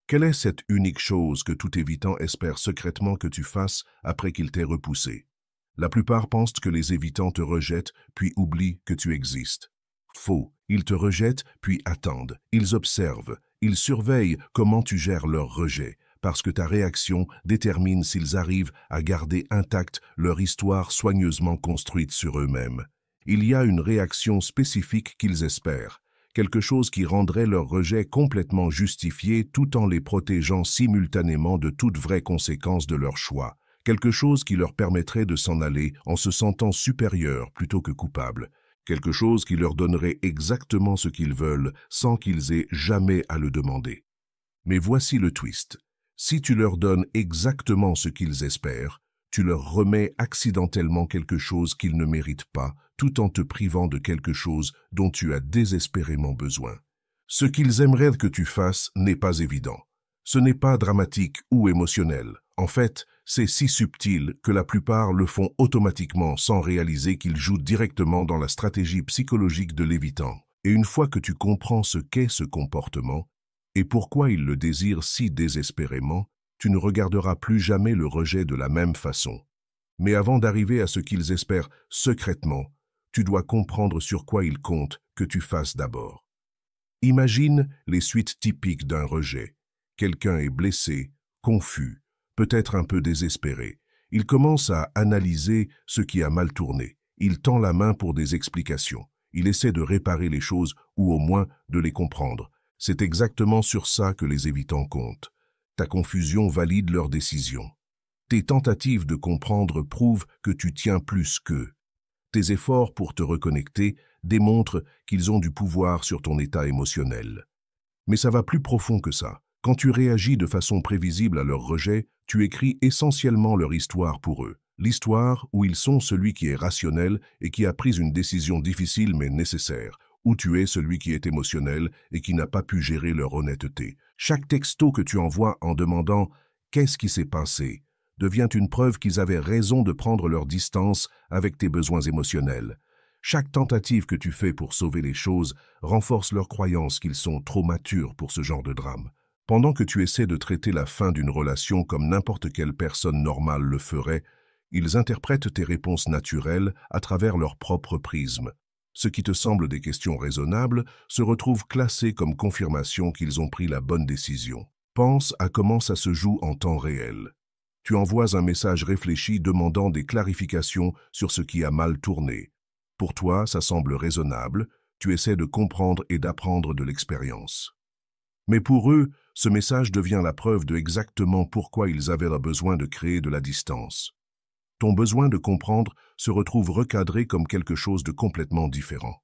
Quelle est cette unique chose que tout évitant espère secrètement que tu fasses après qu'il t'ait repoussé? La plupart pensent que les évitants te rejettent, puis oublient que tu existes. Faux, ils te rejettent, puis attendent. Ils observent, ils surveillent comment tu gères leur rejet, parce que ta réaction détermine s'ils arrivent à garder intacte leur histoire soigneusement construite sur eux-mêmes. Il y a une réaction spécifique qu'ils espèrent, quelque chose qui rendrait leur rejet complètement justifié tout en les protégeant simultanément de toute vraie conséquence de leur choix, quelque chose qui leur permettrait de s'en aller en se sentant supérieurs plutôt que coupables, quelque chose qui leur donnerait exactement ce qu'ils veulent sans qu'ils aient jamais à le demander. Mais voici le twist. Si tu leur donnes exactement ce qu'ils espèrent, tu leur remets accidentellement quelque chose qu'ils ne méritent pas, tout en te privant de quelque chose dont tu as désespérément besoin. Ce qu'ils aimeraient que tu fasses n'est pas évident. Ce n'est pas dramatique ou émotionnel. En fait, c'est si subtil que la plupart le font automatiquement sans réaliser qu'ils jouent directement dans la stratégie psychologique de l'évitant. Et une fois que tu comprends ce qu'est ce comportement, et pourquoi ils le désirent si désespérément, tu ne regarderas plus jamais le rejet de la même façon. Mais avant d'arriver à ce qu'ils espèrent secrètement, tu dois comprendre sur quoi ils comptent que tu fasses d'abord. Imagine les suites typiques d'un rejet. Quelqu'un est blessé, confus, peut-être un peu désespéré. Il commence à analyser ce qui a mal tourné. Il tend la main pour des explications. Il essaie de réparer les choses ou au moins de les comprendre. C'est exactement sur ça que les évitants comptent. Ta confusion valide leur décision. Tes tentatives de comprendre prouvent que tu tiens plus qu'eux. Tes efforts pour te reconnecter démontrent qu'ils ont du pouvoir sur ton état émotionnel. Mais ça va plus profond que ça. Quand tu réagis de façon prévisible à leur rejet, tu écris essentiellement leur histoire pour eux. L'histoire où ils sont celui qui est rationnel et qui a pris une décision difficile mais nécessaire, où tu es celui qui est émotionnel et qui n'a pas pu gérer leur honnêteté. Chaque texto que tu envoies en demandant « Qu'est-ce qui s'est passé ?» devient une preuve qu'ils avaient raison de prendre leur distance avec tes besoins émotionnels. Chaque tentative que tu fais pour sauver les choses renforce leur croyance qu'ils sont trop matures pour ce genre de drame. Pendant que tu essaies de traiter la fin d'une relation comme n'importe quelle personne normale le ferait, ils interprètent tes réponses naturelles à travers leur propre prisme. Ce qui te semble des questions raisonnables se retrouve classé comme confirmation qu'ils ont pris la bonne décision. Pense à comment ça se joue en temps réel. Tu envoies un message réfléchi demandant des clarifications sur ce qui a mal tourné. Pour toi, ça semble raisonnable, tu essaies de comprendre et d'apprendre de l'expérience. Mais pour eux, ce message devient la preuve de exactement pourquoi ils avaient le besoin de créer de la distance. Ton besoin de comprendre se retrouve recadré comme quelque chose de complètement différent.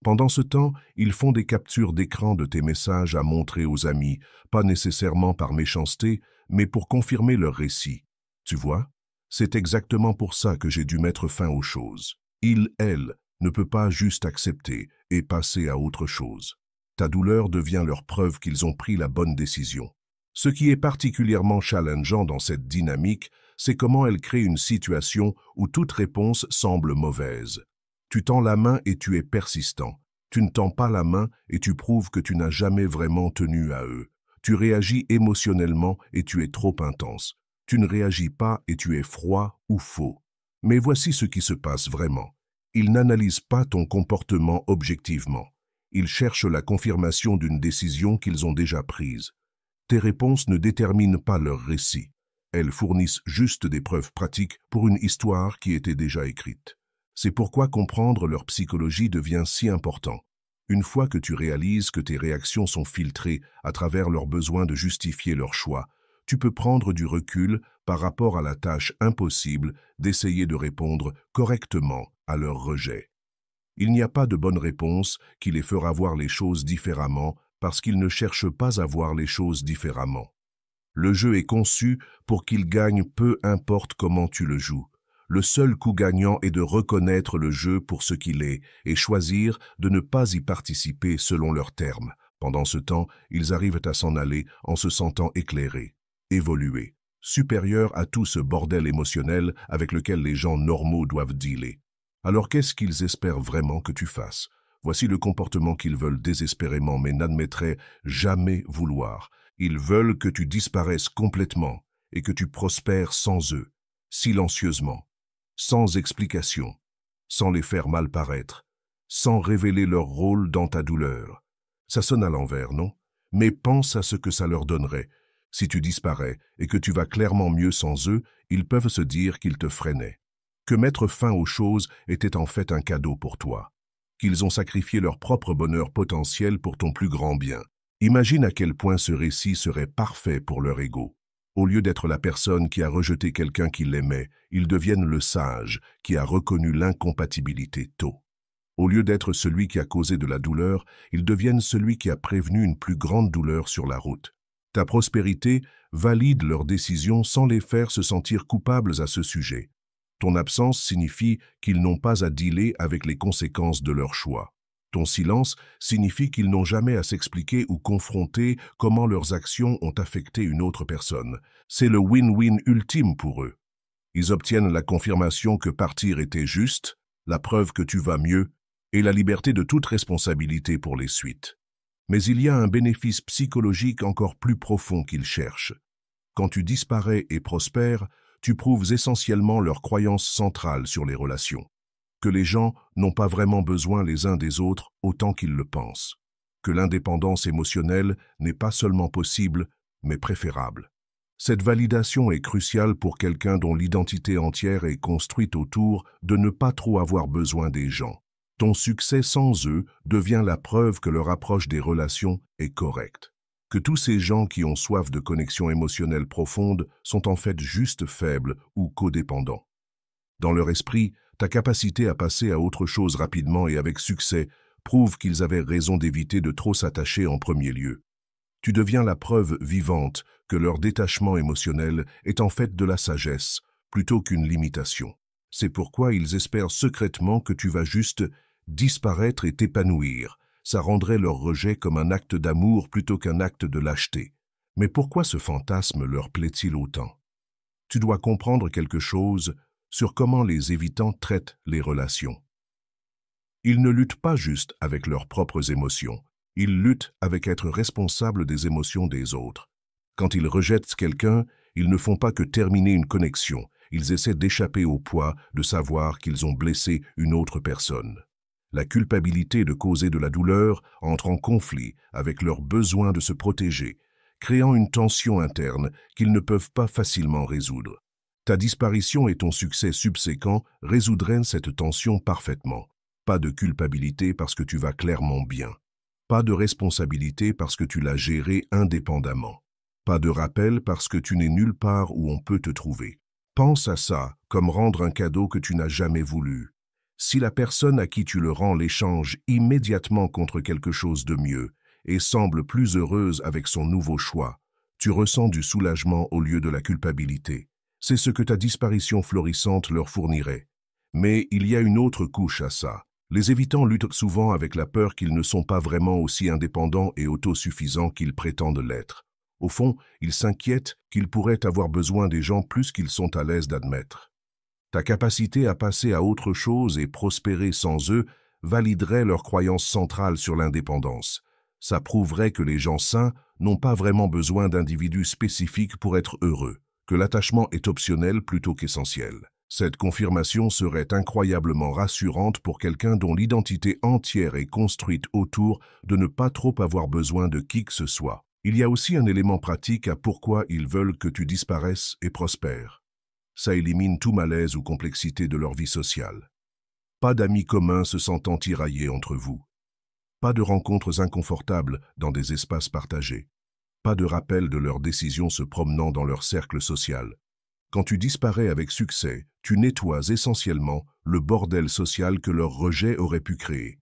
Pendant ce temps, ils font des captures d'écran de tes messages à montrer aux amis, pas nécessairement par méchanceté, mais pour confirmer leur récit. Tu vois, c'est exactement pour ça que j'ai dû mettre fin aux choses. Il, elle, ne peut pas juste accepter et passer à autre chose. Ta douleur devient leur preuve qu'ils ont pris la bonne décision. Ce qui est particulièrement challengeant dans cette dynamique, c'est comment elle crée une situation où toute réponse semble mauvaise. Tu tends la main et tu es persistant. Tu ne tends pas la main et tu prouves que tu n'as jamais vraiment tenu à eux. Tu réagis émotionnellement et tu es trop intense. Tu ne réagis pas et tu es froid ou faux. Mais voici ce qui se passe vraiment. Ils n'analysent pas ton comportement objectivement. Ils cherchent la confirmation d'une décision qu'ils ont déjà prise. Tes réponses ne déterminent pas leur récit. Elles fournissent juste des preuves pratiques pour une histoire qui était déjà écrite. C'est pourquoi comprendre leur psychologie devient si important. Une fois que tu réalises que tes réactions sont filtrées à travers leur besoin de justifier leur choix, tu peux prendre du recul par rapport à la tâche impossible d'essayer de répondre correctement à leur rejet. Il n'y a pas de bonne réponse qui les fera voir les choses différemment parce qu'ils ne cherchent pas à voir les choses différemment. Le jeu est conçu pour qu'il gagne peu importe comment tu le joues. Le seul coup gagnant est de reconnaître le jeu pour ce qu'il est et choisir de ne pas y participer selon leurs termes. Pendant ce temps, ils arrivent à s'en aller en se sentant éclairés, évolués, supérieurs à tout ce bordel émotionnel avec lequel les gens normaux doivent dealer. Alors qu'est-ce qu'ils espèrent vraiment que tu fasses? Voici le comportement qu'ils veulent désespérément mais n'admettraient jamais vouloir. Ils veulent que tu disparaisses complètement et que tu prospères sans eux, silencieusement, sans explication, sans les faire mal paraître, sans révéler leur rôle dans ta douleur. Ça sonne à l'envers, non? Mais pense à ce que ça leur donnerait. Si tu disparais et que tu vas clairement mieux sans eux, ils peuvent se dire qu'ils te freinaient. Que mettre fin aux choses était en fait un cadeau pour toi. Qu'ils ont sacrifié leur propre bonheur potentiel pour ton plus grand bien. Imagine à quel point ce récit serait parfait pour leur ego. Au lieu d'être la personne qui a rejeté quelqu'un qui l'aimait, ils deviennent le sage qui a reconnu l'incompatibilité tôt. Au lieu d'être celui qui a causé de la douleur, ils deviennent celui qui a prévenu une plus grande douleur sur la route. Ta prospérité valide leurs décisions sans les faire se sentir coupables à ce sujet. Ton absence signifie qu'ils n'ont pas à dealer avec les conséquences de leur choix. Ton silence signifie qu'ils n'ont jamais à s'expliquer ou confronter comment leurs actions ont affecté une autre personne. C'est le win-win ultime pour eux. Ils obtiennent la confirmation que partir était juste, la preuve que tu vas mieux, et la liberté de toute responsabilité pour les suites. Mais il y a un bénéfice psychologique encore plus profond qu'ils cherchent. Quand tu disparais et prospères, tu prouves essentiellement leur croyance centrale sur les relations. Que les gens n'ont pas vraiment besoin les uns des autres autant qu'ils le pensent. Que l'indépendance émotionnelle n'est pas seulement possible, mais préférable. Cette validation est cruciale pour quelqu'un dont l'identité entière est construite autour de ne pas trop avoir besoin des gens. Ton succès sans eux devient la preuve que leur approche des relations est correcte. Que tous ces gens qui ont soif de connexion émotionnelle profonde sont en fait juste faibles ou codépendants. Dans leur esprit, ta capacité à passer à autre chose rapidement et avec succès prouve qu'ils avaient raison d'éviter de trop s'attacher en premier lieu. Tu deviens la preuve vivante que leur détachement émotionnel est en fait de la sagesse plutôt qu'une limitation. C'est pourquoi ils espèrent secrètement que tu vas juste disparaître et t'épanouir. Ça rendrait leur rejet comme un acte d'amour plutôt qu'un acte de lâcheté. Mais pourquoi ce fantasme leur plaît-il autant? Tu dois comprendre quelque chose sur comment les évitants traitent les relations. Ils ne luttent pas juste avec leurs propres émotions, ils luttent avec être responsables des émotions des autres. Quand ils rejettent quelqu'un, ils ne font pas que terminer une connexion, ils essaient d'échapper au poids de savoir qu'ils ont blessé une autre personne. La culpabilité de causer de la douleur entre en conflit avec leur besoin de se protéger, créant une tension interne qu'ils ne peuvent pas facilement résoudre. Ta disparition et ton succès subséquent résoudraient cette tension parfaitement. Pas de culpabilité parce que tu vas clairement bien. Pas de responsabilité parce que tu l'as géré indépendamment. Pas de rappel parce que tu n'es nulle part où on peut te trouver. Pense à ça comme rendre un cadeau que tu n'as jamais voulu. Si la personne à qui tu le rends l'échange immédiatement contre quelque chose de mieux et semble plus heureuse avec son nouveau choix, tu ressens du soulagement au lieu de la culpabilité. C'est ce que ta disparition florissante leur fournirait. Mais il y a une autre couche à ça. Les évitants luttent souvent avec la peur qu'ils ne sont pas vraiment aussi indépendants et autosuffisants qu'ils prétendent l'être. Au fond, ils s'inquiètent qu'ils pourraient avoir besoin des gens plus qu'ils sont à l'aise d'admettre. Ta capacité à passer à autre chose et prospérer sans eux validerait leur croyance centrale sur l'indépendance. Ça prouverait que les gens sains n'ont pas vraiment besoin d'individus spécifiques pour être heureux, que l'attachement est optionnel plutôt qu'essentiel. Cette confirmation serait incroyablement rassurante pour quelqu'un dont l'identité entière est construite autour de ne pas trop avoir besoin de qui que ce soit. Il y a aussi un élément pratique à pourquoi ils veulent que tu disparaisses et prospères. Ça élimine tout malaise ou complexité de leur vie sociale. Pas d'amis communs se sentant tiraillés entre vous. Pas de rencontres inconfortables dans des espaces partagés. Pas de rappel de leurs décisions se promenant dans leur cercle social. Quand tu disparais avec succès, tu nettoies essentiellement le bordel social que leur rejet aurait pu créer.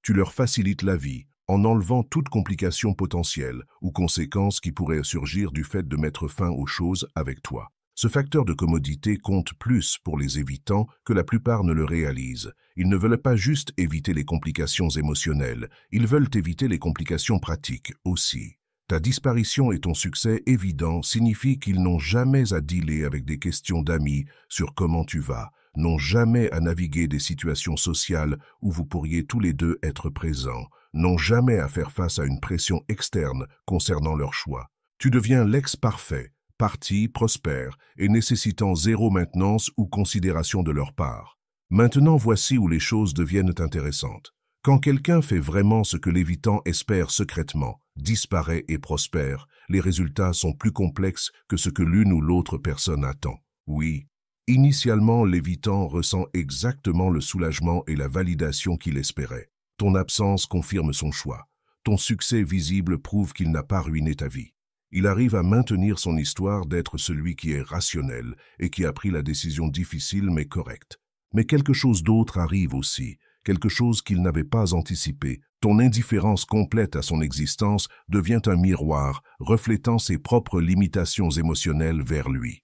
Tu leur facilites la vie en enlevant toute complication potentielle ou conséquence qui pourrait surgir du fait de mettre fin aux choses avec toi. Ce facteur de commodité compte plus pour les évitants que la plupart ne le réalisent. Ils ne veulent pas juste éviter les complications émotionnelles, ils veulent éviter les complications pratiques aussi. Ta disparition et ton succès évident signifient qu'ils n'ont jamais à dealer avec des questions d'amis sur comment tu vas, n'ont jamais à naviguer des situations sociales où vous pourriez tous les deux être présents, n'ont jamais à faire face à une pression externe concernant leur choix. Tu deviens l'ex parfait, parti, prospère et nécessitant zéro maintenance ou considération de leur part. Maintenant voici où les choses deviennent intéressantes. Quand quelqu'un fait vraiment ce que l'évitant espère secrètement, disparaît et prospère, les résultats sont plus complexes que ce que l'une ou l'autre personne attend. Oui, initialement l'évitant ressent exactement le soulagement et la validation qu'il espérait. Ton absence confirme son choix. Ton succès visible prouve qu'il n'a pas ruiné ta vie. Il arrive à maintenir son histoire d'être celui qui est rationnel et qui a pris la décision difficile mais correcte. Mais quelque chose d'autre arrive aussi, quelque chose qu'il n'avait pas anticipé. Ton indifférence complète à son existence devient un miroir, reflétant ses propres limitations émotionnelles vers lui.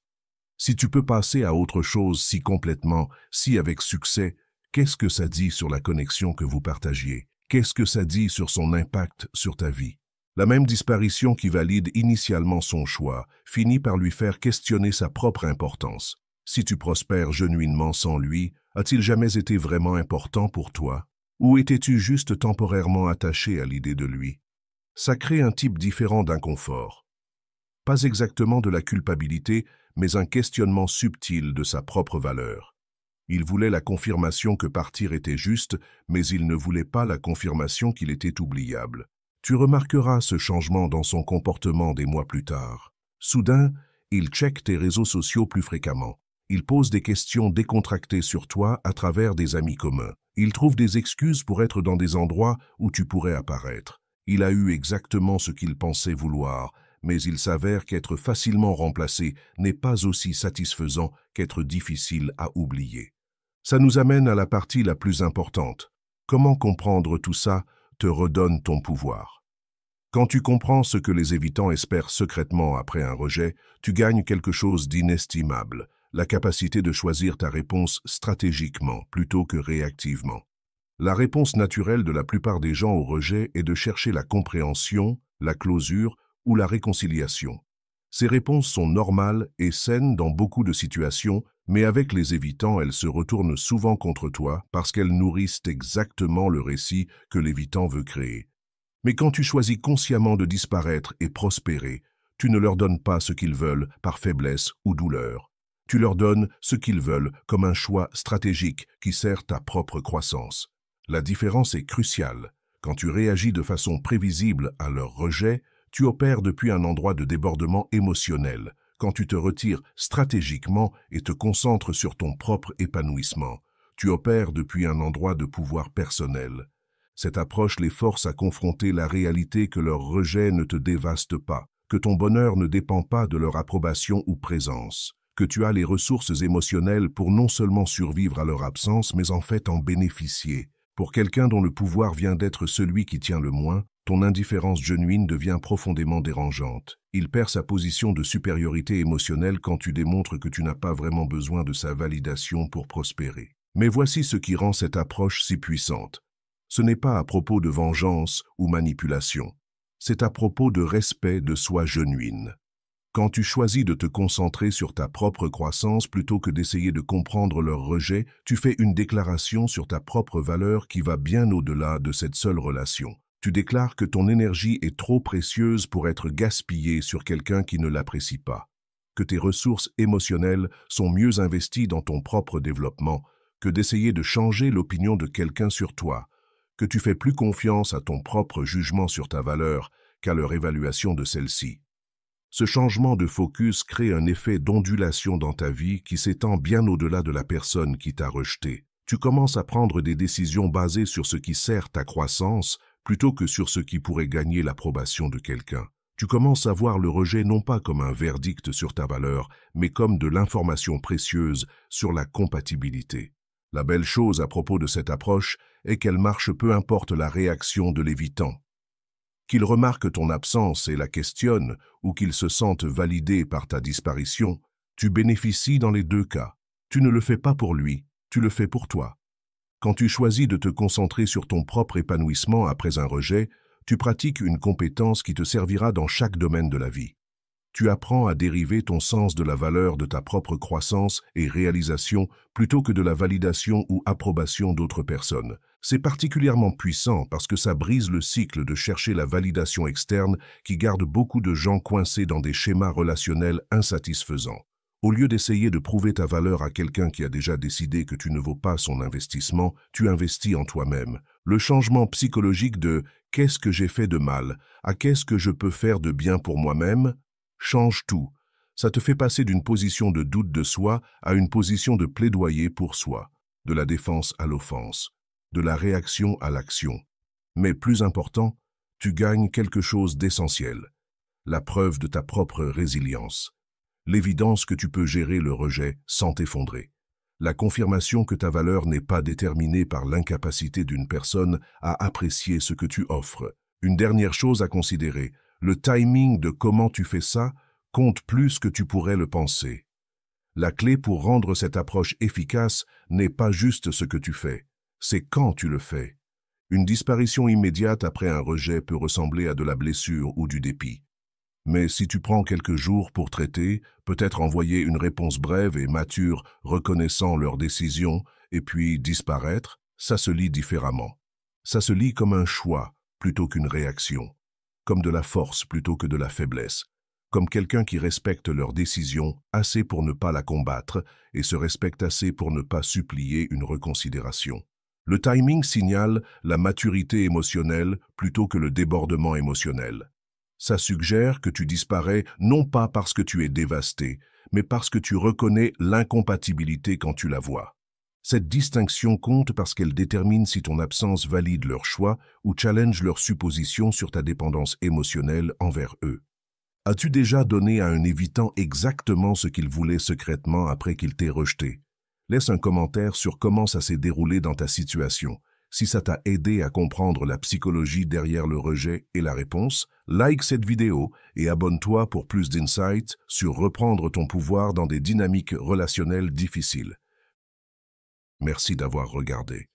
Si tu peux passer à autre chose si complètement, si avec succès, qu'est-ce que ça dit sur la connexion que vous partagiez? Qu'est-ce que ça dit sur son impact sur ta vie? La même disparition qui valide initialement son choix finit par lui faire questionner sa propre importance. Si tu prospères genuinement sans lui, a-t-il jamais été vraiment important pour toi? Ou étais-tu juste temporairement attaché à l'idée de lui? Ça crée un type différent d'inconfort. Pas exactement de la culpabilité, mais un questionnement subtil de sa propre valeur. Il voulait la confirmation que partir était juste, mais il ne voulait pas la confirmation qu'il était oubliable. Tu remarqueras ce changement dans son comportement des mois plus tard. Soudain, il check tes réseaux sociaux plus fréquemment. Il pose des questions décontractées sur toi à travers des amis communs. Il trouve des excuses pour être dans des endroits où tu pourrais apparaître. Il a eu exactement ce qu'il pensait vouloir, mais il s'avère qu'être facilement remplacé n'est pas aussi satisfaisant qu'être difficile à oublier. Ça nous amène à la partie la plus importante. Comment comprendre tout ça te redonne ton pouvoir. Quand tu comprends ce que les évitants espèrent secrètement après un rejet, tu gagnes quelque chose d'inestimable, la capacité de choisir ta réponse stratégiquement plutôt que réactivement. La réponse naturelle de la plupart des gens au rejet est de chercher la compréhension, la closure ou la réconciliation. Ces réponses sont normales et saines dans beaucoup de situations, mais avec les évitants, elles se retournent souvent contre toi parce qu'elles nourrissent exactement le récit que l'évitant veut créer. Mais quand tu choisis consciemment de disparaître et prospérer, tu ne leur donnes pas ce qu'ils veulent par faiblesse ou douleur. Tu leur donnes ce qu'ils veulent comme un choix stratégique qui sert ta propre croissance. La différence est cruciale. Quand tu réagis de façon prévisible à leur rejet, tu opères depuis un endroit de débordement émotionnel. Quand tu te retires stratégiquement et te concentres sur ton propre épanouissement, tu opères depuis un endroit de pouvoir personnel. Cette approche les force à confronter la réalité que leur rejet ne te dévaste pas, que ton bonheur ne dépend pas de leur approbation ou présence, que tu as les ressources émotionnelles pour non seulement survivre à leur absence, mais en fait en bénéficier. Pour quelqu'un dont le pouvoir vient d'être celui qui tient le moins, ton indifférence genuine devient profondément dérangeante. Il perd sa position de supériorité émotionnelle quand tu démontres que tu n'as pas vraiment besoin de sa validation pour prospérer. Mais voici ce qui rend cette approche si puissante. Ce n'est pas à propos de vengeance ou manipulation. C'est à propos de respect de soi genuine. Quand tu choisis de te concentrer sur ta propre croissance plutôt que d'essayer de comprendre leur rejet, tu fais une déclaration sur ta propre valeur qui va bien au-delà de cette seule relation. Tu déclares que ton énergie est trop précieuse pour être gaspillée sur quelqu'un qui ne l'apprécie pas, que tes ressources émotionnelles sont mieux investies dans ton propre développement que d'essayer de changer l'opinion de quelqu'un sur toi, que tu fais plus confiance à ton propre jugement sur ta valeur qu'à leur évaluation de celle-ci. Ce changement de focus crée un effet d'ondulation dans ta vie qui s'étend bien au-delà de la personne qui t'a rejeté. Tu commences à prendre des décisions basées sur ce qui sert ta croissance plutôt que sur ce qui pourrait gagner l'approbation de quelqu'un. Tu commences à voir le rejet non pas comme un verdict sur ta valeur, mais comme de l'information précieuse sur la compatibilité. La belle chose à propos de cette approche est qu'elle marche peu importe la réaction de l'évitant. Qu'il remarque ton absence et la questionne, ou qu'il se sente validé par ta disparition, tu bénéficies dans les deux cas. Tu ne le fais pas pour lui, tu le fais pour toi. Quand tu choisis de te concentrer sur ton propre épanouissement après un rejet, tu pratiques une compétence qui te servira dans chaque domaine de la vie. Tu apprends à dériver ton sens de la valeur de ta propre croissance et réalisation plutôt que de la validation ou approbation d'autres personnes. C'est particulièrement puissant parce que ça brise le cycle de chercher la validation externe qui garde beaucoup de gens coincés dans des schémas relationnels insatisfaisants. Au lieu d'essayer de prouver ta valeur à quelqu'un qui a déjà décidé que tu ne vaux pas son investissement, tu investis en toi-même. Le changement psychologique de « qu'est-ce que j'ai fait de mal » à « qu'est-ce que je peux faire de bien pour moi-même » change tout. Ça te fait passer d'une position de doute de soi à une position de plaidoyer pour soi, de la défense à l'offense, de la réaction à l'action. Mais plus important, tu gagnes quelque chose d'essentiel, la preuve de ta propre résilience. L'évidence que tu peux gérer le rejet sans t'effondrer. La confirmation que ta valeur n'est pas déterminée par l'incapacité d'une personne à apprécier ce que tu offres. Une dernière chose à considérer, le timing de comment tu fais ça compte plus que tu pourrais le penser. La clé pour rendre cette approche efficace n'est pas juste ce que tu fais, c'est quand tu le fais. Une disparition immédiate après un rejet peut ressembler à de la blessure ou du dépit. Mais si tu prends quelques jours pour traiter, peut-être envoyer une réponse brève et mature reconnaissant leur décision et puis disparaître, ça se lit différemment. Ça se lit comme un choix plutôt qu'une réaction, comme de la force plutôt que de la faiblesse, comme quelqu'un qui respecte leur décision assez pour ne pas la combattre et se respecte assez pour ne pas supplier une reconsidération. Le timing signale la maturité émotionnelle plutôt que le débordement émotionnel. Ça suggère que tu disparais non pas parce que tu es dévasté, mais parce que tu reconnais l'incompatibilité quand tu la vois. Cette distinction compte parce qu'elle détermine si ton absence valide leur choix ou challenge leur supposition sur ta dépendance émotionnelle envers eux. As-tu déjà donné à un évitant exactement ce qu'il voulait secrètement après qu'il t'ait rejeté? Laisse un commentaire sur comment ça s'est déroulé dans ta situation. Si ça t'a aidé à comprendre la psychologie derrière le rejet et la réponse, like cette vidéo et abonne-toi pour plus d'insights sur reprendre ton pouvoir dans des dynamiques relationnelles difficiles. Merci d'avoir regardé.